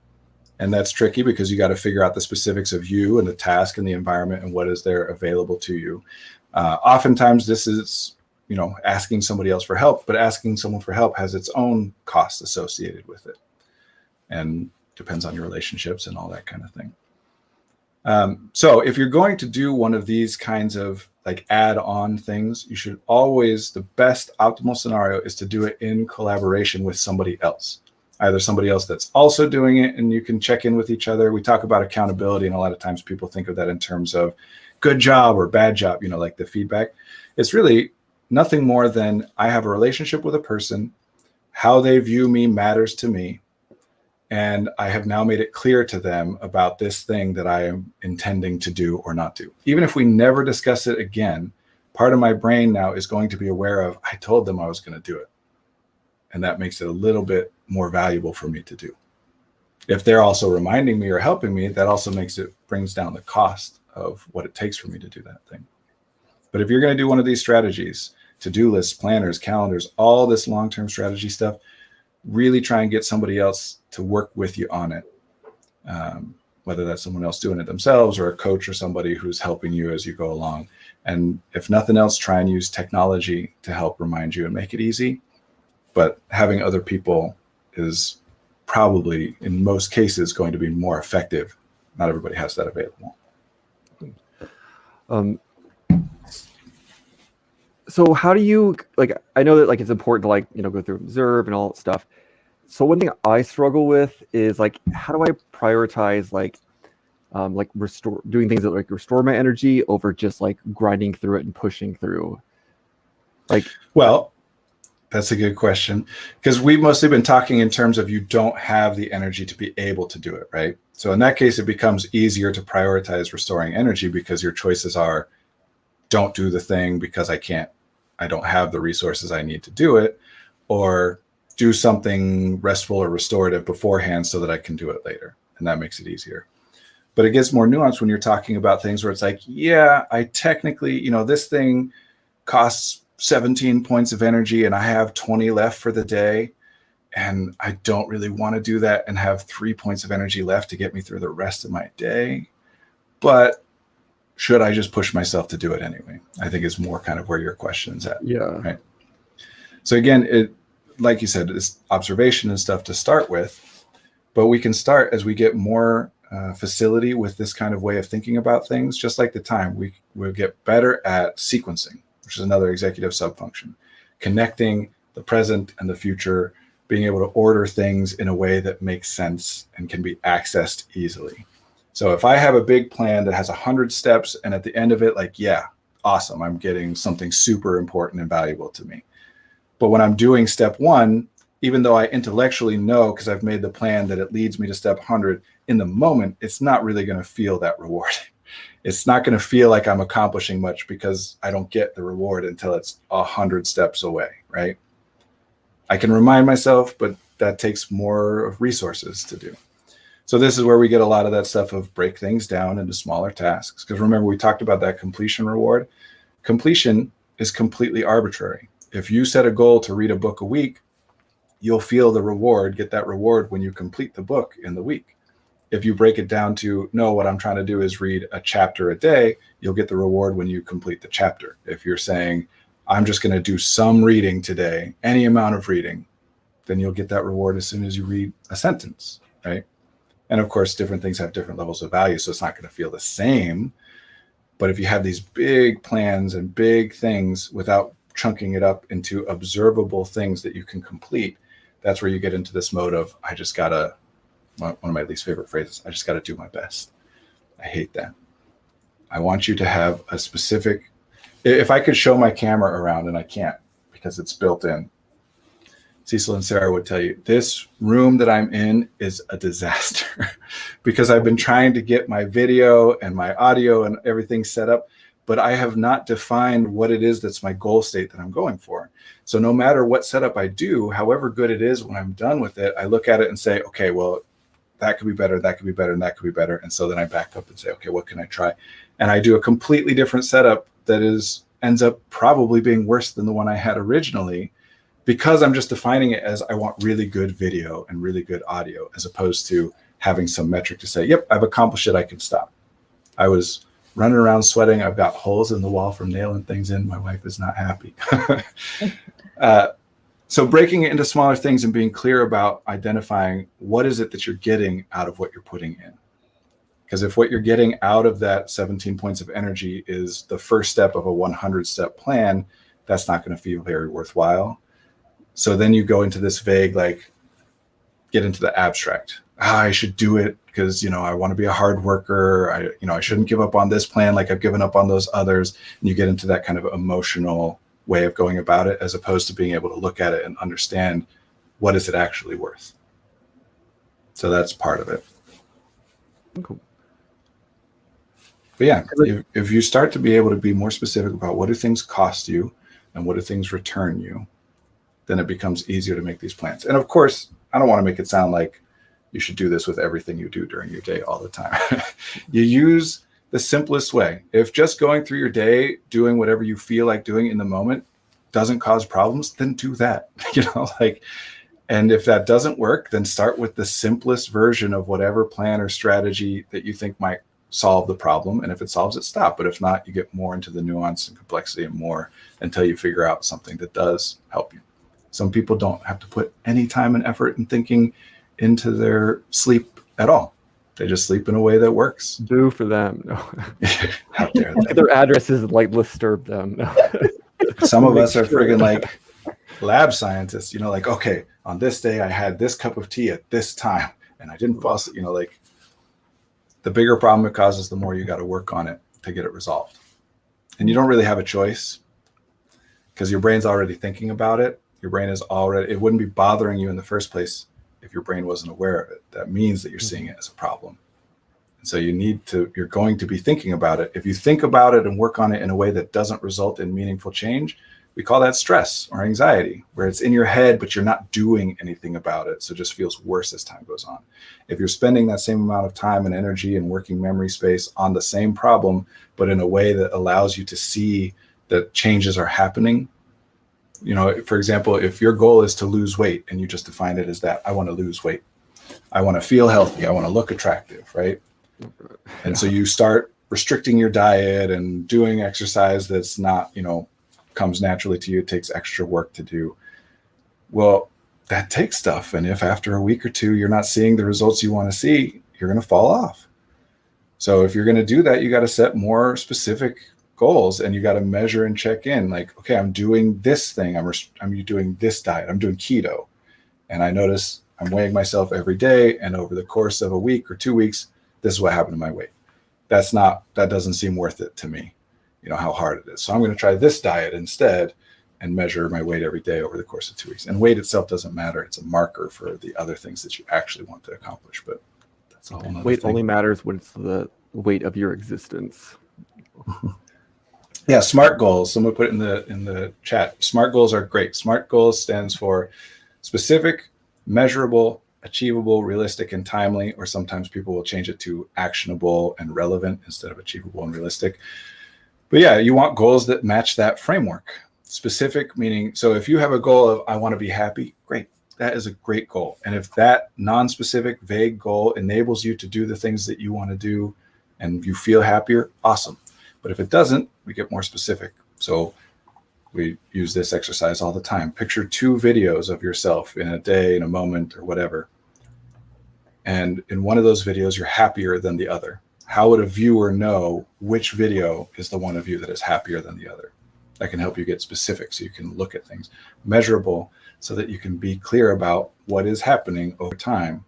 And that's tricky because you got to figure out the specifics of you and the task and the environment and what is there available to you. Oftentimes this is, asking somebody else for help, but asking someone for help has its own costs associated with it. And depends on your relationships and all that kind of thing. So if you're going to do one of these kinds of like add-on things, you should always, the best optimal scenario is to do it in collaboration with somebody else, either somebody else that's also doing it and you can check in with each other. We talk about accountability, and a lot of times people think of that in terms of good job or bad job, like the feedback. It's really nothing more than I have a relationship with a person, how they view me matters to me. And I have now made it clear to them about this thing that I am intending to do or not do. Even if we never discuss it again, part of my brain now is going to be aware of, I told them I was going to do it. And that makes it a little bit more valuable for me to do. If they're also reminding me or helping me, that also brings down the cost of what it takes for me to do that thing. But if you're going to do one of these strategies, to-do lists, planners, calendars, all this long-term strategy stuff, really try and get somebody else to work with you on it, whether that's someone else doing it themselves or a coach or somebody who's helping you as you go along. And if nothing else, try and use technology to help remind you and make it easy. But having other people is probably, in most cases, going to be more effective. Not everybody has that available. So how do you, I know that it's important to go through and observe and all that stuff. So one thing I struggle with is how do I prioritize doing things that restore my energy over just grinding through it and pushing through? Well, that's a good question, because we've mostly been talking in terms of you don't have the energy to be able to do it, right? So in that case, it becomes easier to prioritize restoring energy because your choices are, don't do the thing because I don't have the resources I need to do it, or do something restful or restorative beforehand so that I can do it later. And that makes it easier. But it gets more nuanced when you're talking about things where it's yeah, I technically, this thing costs 17 points of energy and I have 20 left for the day. And I don't really want to do that and have 3 points of energy left to get me through the rest of my day. But should I just push myself to do it anyway? I think is more kind of where your question's at. Yeah. Right. So again, like you said, it's observation and stuff to start with, but we can start as we get more facility with this kind of way of thinking about things, just like the time, we will get better at sequencing, which is another executive subfunction, connecting the present and the future, being able to order things in a way that makes sense and can be accessed easily. So if I have a big plan that has 100 steps, and at the end of it, like, yeah, awesome, I'm getting something super important and valuable to me. But when I'm doing step 1, even though I intellectually know, because I've made the plan, that it leads me to step 100, in the moment, it's not really going to feel that rewarding. It's not going to feel like I'm accomplishing much because I don't get the reward until it's 100 steps away, right? I can remind myself, but that takes more resources to do. So this is where we get a lot of that stuff of break things down into smaller tasks. Because remember, we talked about that completion reward. Completion is completely arbitrary. If you set a goal to read a book a week, you'll feel the reward, get that reward when you complete the book in the week. If you break it down to, no, what I'm trying to do is read a chapter a day, you'll get the reward when you complete the chapter. If you're saying, I'm just going to do some reading today, any amount of reading, then you'll get that reward as soon as you read a sentence, right? And of course, different things have different levels of value, so it's not going to feel the same. But if you have these big plans and big things without chunking it up into observable things that you can complete, that's where you get into this mode of, I just gotta, one of my least favorite phrases, I just gotta do my best. I hate that. I want you to have a specific, if I could show my camera around, and I can't because it's built in, Cecil and Sarah would tell you, this room that I'm in is a disaster because I've been trying to get my video and my audio and everything set up, but I have not defined what it is that's my goal state that I'm going for. So no matter what setup I do, however good it is, when I'm done with it, I look at it and say, okay, well, that could be better, that could be better, and that could be better. And so then I back up and say, okay, what can I try? And I do a completely different setup that ends up probably being worse than the one I had originally, because I'm just defining it as I want really good video and really good audio, as opposed to having some metric to say, yep, I've accomplished it, I can stop. I was running around sweating. I've got holes in the wall from nailing things in. My wife is not happy. So breaking it into smaller things and being clear about identifying what is it that you're getting out of what you're putting in. Because if what you're getting out of that 17 points of energy is the first step of a 100-step plan, that's not going to feel very worthwhile. So then you go into this vague, like, get into the abstract. I should do it because, I want to be a hard worker. I shouldn't give up on this plan like I've given up on those others. And you get into that kind of emotional way of going about it, as opposed to being able to look at it and understand, what is it actually worth? So that's part of it. Cool. But yeah, if you start to be able to be more specific about what do things cost you and what do things return you, then it becomes easier to make these plans. And of course, I don't want to make it sound like you should do this with everything you do during your day all the time. You use the simplest way. If just going through your day, doing whatever you feel like doing in the moment doesn't cause problems, then do that. And if that doesn't work, then start with the simplest version of whatever plan or strategy that you think might solve the problem. And if it solves it, stop. But if not, you get more into the nuance and complexity and more until you figure out something that does help you. Some people don't have to put any time and effort and thinking into their sleep at all. They just sleep in a way that works. Do for them. No. How dare they? Their addresses disturb them. No. Some of us are friggin' like lab scientists, okay, on this day I had this cup of tea at this time and I didn't fall asleep, the bigger problem it causes, the more you got to work on it to get it resolved. And you don't really have a choice because your brain's already thinking about it. Your brain is already, it wouldn't be bothering you in the first place if your brain wasn't aware of it. That means that you're seeing it as a problem. And so you're going to be thinking about it. If you think about it and work on it in a way that doesn't result in meaningful change, we call that stress or anxiety, where it's in your head, but you're not doing anything about it. So it just feels worse as time goes on. If you're spending that same amount of time and energy and working memory space on the same problem, but in a way that allows you to see that changes are happening, for example, if your goal is to lose weight and you just define it as that, I want to lose weight. I want to feel healthy. I want to look attractive, right? And so you start restricting your diet and doing exercise that's not, comes naturally to you. It takes extra work to do. Well, that takes stuff. And if after a week or two, you're not seeing the results you want to see, you're going to fall off. So if you're going to do that, you got to set more specific goals, and you got to measure and check in. Like, okay, I'm doing this thing. I'm doing this diet. I'm doing keto. And I notice I'm weighing myself every day. And over the course of a week or 2 weeks, this is what happened to my weight. That doesn't seem worth it to me, how hard it is. So I'm going to try this diet instead and measure my weight every day over the course of 2 weeks. And weight itself doesn't matter. It's a marker for the other things that you actually want to accomplish. But that's a whole nother Weight thing. only matters when it's the weight of your existence. Yeah, SMART goals. Someone put it in the chat. SMART goals are great. SMART goals stands for specific, measurable, achievable, realistic, and timely, or sometimes people will change it to actionable and relevant instead of achievable and realistic. But yeah, you want goals that match that framework. Specific meaning, so if you have a goal of, I want to be happy, great. That is a great goal. And if that non-specific, vague goal enables you to do the things that you want to do and you feel happier, awesome. But if it doesn't, we get more specific. So we use this exercise all the time. Picture 2 videos of yourself in a day, in a moment, or whatever. And in one of those videos, you're happier than the other. How would a viewer know which video is the one of you that is happier than the other? That can help you get specific so you can look at things. Measurable so that you can be clear about what is happening over time.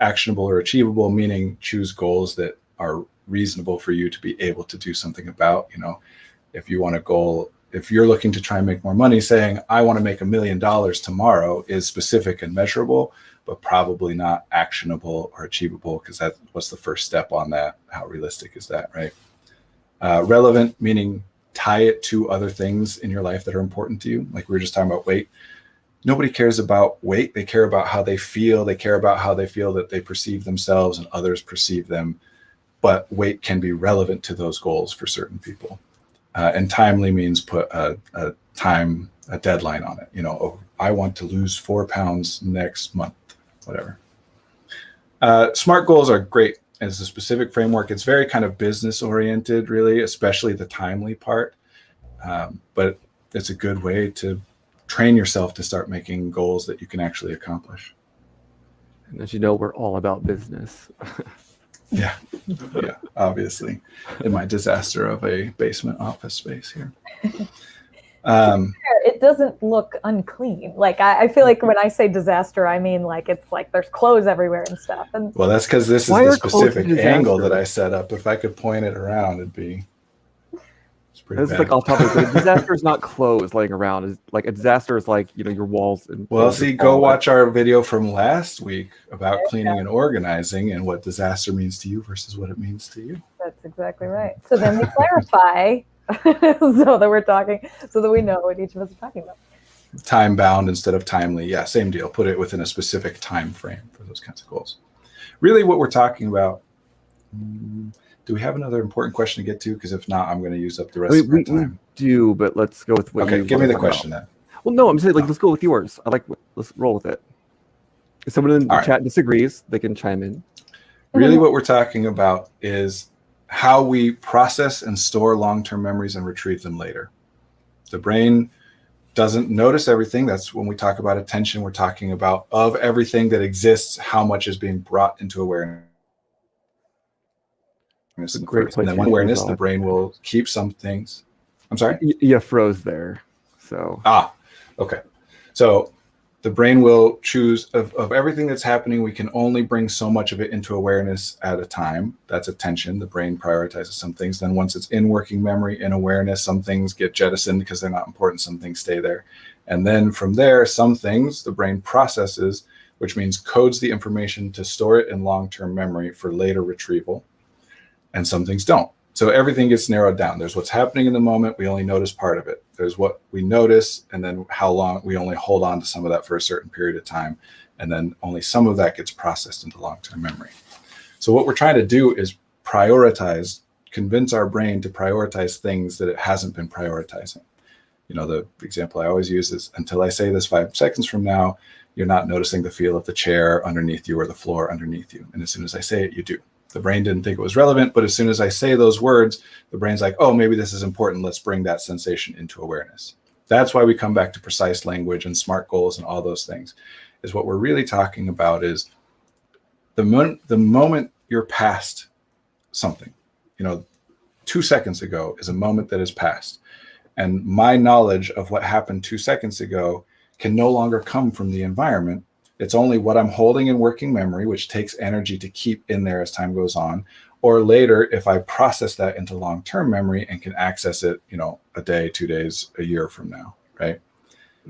Actionable or achievable, meaning choose goals that are reasonable for you to be able to do something about. If you want a goal, if you're looking to try and make more money, saying, I want to make $1 million tomorrow is specific and measurable, but probably not actionable or achievable, because that was the first step on that. How realistic is that, right? Relevant, meaning tie it to other things in your life that are important to you. Like we were just talking about weight. Nobody cares about weight. They care about how they feel. They care about how they feel that they perceive themselves and others perceive them. But weight can be relevant to those goals for certain people. And timely means put a deadline on it. I want to lose 4 pounds next month, whatever. SMART goals are great as a specific framework. It's very kind of business oriented, really, especially the timely part. But it's a good way to train yourself to start making goals that you can actually accomplish. And as you know, we're all about business. Yeah, obviously, in my disaster of a basement office space here. It doesn't look unclean. Like I feel like when I say disaster, I mean like it's like there's clothes everywhere and stuff. And well, that's because this is Why the are clothes a specific disaster? angle that I set up. If I could point it around, it'd be. It's pretty This is bad. like off topic, but a disaster is not clothes laying around. Is like a disaster is like your walls and Well, clothes see, are go falling. watch our video from last week about cleaning and organizing and what disaster means to you versus what it means to you. that's exactly right. So then we clarify so that we know what each of us are talking about. Time bound instead of timely. Yeah, same deal. Put it within a specific time frame for those kinds of goals. Really what we're talking about. Do we have another important question to get to? Because if not, I'm going to use up the rest of our We time. do, but let's go with what Okay, you give me wanna the talk about. question then. Well, no, I'm saying let's go with yours. Let's roll with it. If someone in the All right. chat disagrees, they can chime in. Really what we're talking about is how we process and store long-term memories and retrieve them later. The brain doesn't notice everything. That's when we talk about attention, we're talking about of everything that exists, how much is being brought into awareness. It's a great And place then for one you to awareness, go. the brain will keep some things. I'm sorry? You froze there. So Okay. So the brain will choose of everything that's happening. We can only bring so much of it into awareness at a time. That's attention. The brain prioritizes some things. Then once it's in working memory, in awareness, some things get jettisoned because they're not important. Some things stay there. And then from there, some things the brain processes, which means codes the information to store it in long-term memory for later retrieval. And some things don't. So everything gets narrowed down. There's what's happening in the moment. We only notice part of it. There's what we notice, and then how long we only hold on to some of that for a certain period of time. And then only some of that gets processed into long-term memory. So what we're trying to do is prioritize, convince our brain to prioritize things that it hasn't been prioritizing. The example I always use is, until I say this 5 seconds from now, you're not noticing the feel of the chair underneath you or the floor underneath you. And as soon as I say it, you do. The brain didn't think it was relevant, but as soon as I say those words, the brain's like, oh, maybe this is important. Let's bring that sensation into awareness. That's why we come back to precise language and SMART goals and all those things. Is what we're really talking about is the moment you're past something. 2 seconds ago is a moment that has passed. And my knowledge of what happened 2 seconds ago can no longer come from the environment. It's only what I'm holding in working memory, which takes energy to keep in there as time goes on. Or later, if I process that into long-term memory and can access it, a day, 2 days, a year from now, right?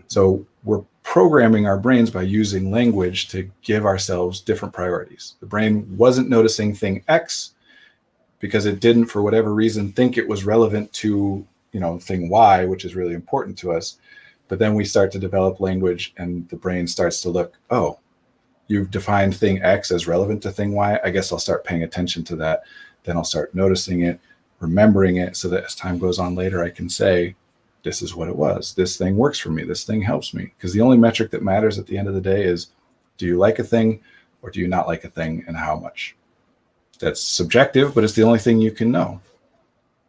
So we're programming our brains by using language to give ourselves different priorities. The brain wasn't noticing thing X because it didn't, for whatever reason, think it was relevant to, thing Y, which is really important to us. But then we start to develop language and the brain starts to look, oh, you've defined thing X as relevant to thing Y. I guess I'll start paying attention to that. Then I'll start noticing it, remembering it, so that as time goes on later, I can say, this is what it was. This thing works for me. This thing helps me. Because the only metric that matters at the end of the day is, do you like a thing or do you not like a thing, and how much? That's subjective, but it's the only thing you can know.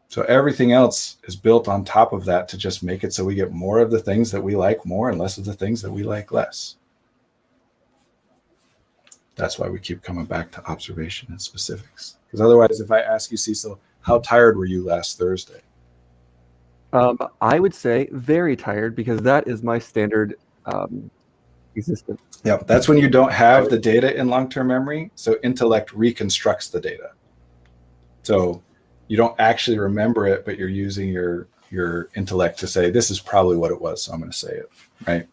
So everything else is built on top of that to just make it so we get more of the things that we like more and less of the things that we like less. That's why we keep coming back to observation and specifics. Because otherwise, if I ask you, Cecil, how tired were you last Thursday? I would say very tired, because that is my standard existence. Yeah, that's when you don't have the data in long-term memory. So intellect reconstructs the data. So you don't actually remember it, but you're using your intellect to say, this is probably what it was, so I'm going to say it, right?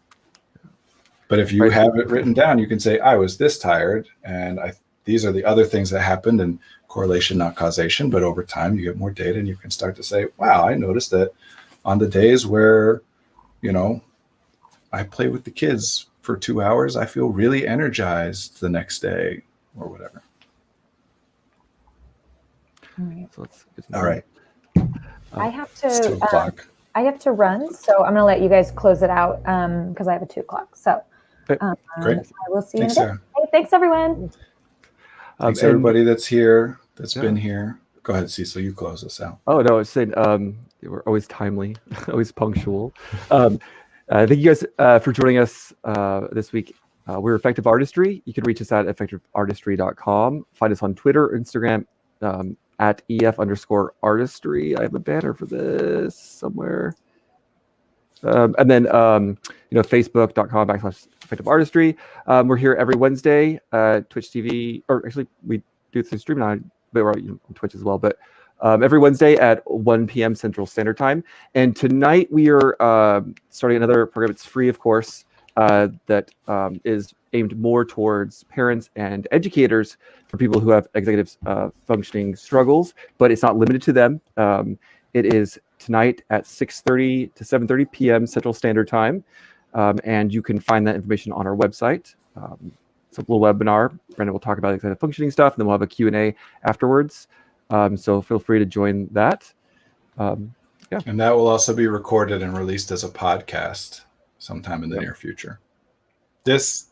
But if you have it written down, you can say, I was this tired, and these are the other things that happened, and correlation, not causation. But over time, you get more data, and you can start to say, wow, I noticed that on the days where, I play with the kids for 2 hours, I feel really energized the next day, or whatever. All right. I have It's 2 to. o'clock. I have to run, so I'm going to let you guys close it out because I have a 2 o'clock. So Great. I will see you Thanks, in a bit. Sarah. Hey, thanks, everyone. Thanks, everybody that's here, that's been here. Go ahead, Cecil, you close us out. Oh, no, I was saying we're always timely, always punctual. Thank you guys for joining us this week. We're Effective Artistry. You can reach us at effectiveartistry.com. Find us on Twitter, Instagram, at EF_artistry. I have a banner for this somewhere. And then, Facebook.com/Effective Artistry. We're here every Wednesday, Twitch TV, or actually we do it through stream now, but we're on Twitch as well. But every Wednesday at 1 p.m. Central Standard Time. And tonight we are starting another program. It's free, of course, that is aimed more towards parents and educators for people who have executive functioning struggles, but it's not limited to them. It is tonight at 6:30 to 7:30 p.m. Central Standard Time, and you can find that information on our website. It's a little webinar. Brenda will talk about executive functioning stuff, and then we'll have a Q&A afterwards. So feel free to join that. And that will also be recorded and released as a podcast sometime in the near future. This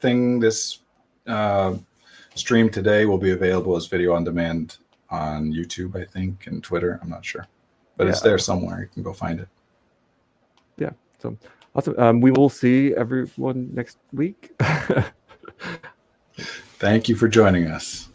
stream today will be available as video on demand on YouTube, I think, and Twitter. I'm not sure, but it's there somewhere. You can go find it. Yeah. So awesome. We will see everyone next week. Thank you for joining us.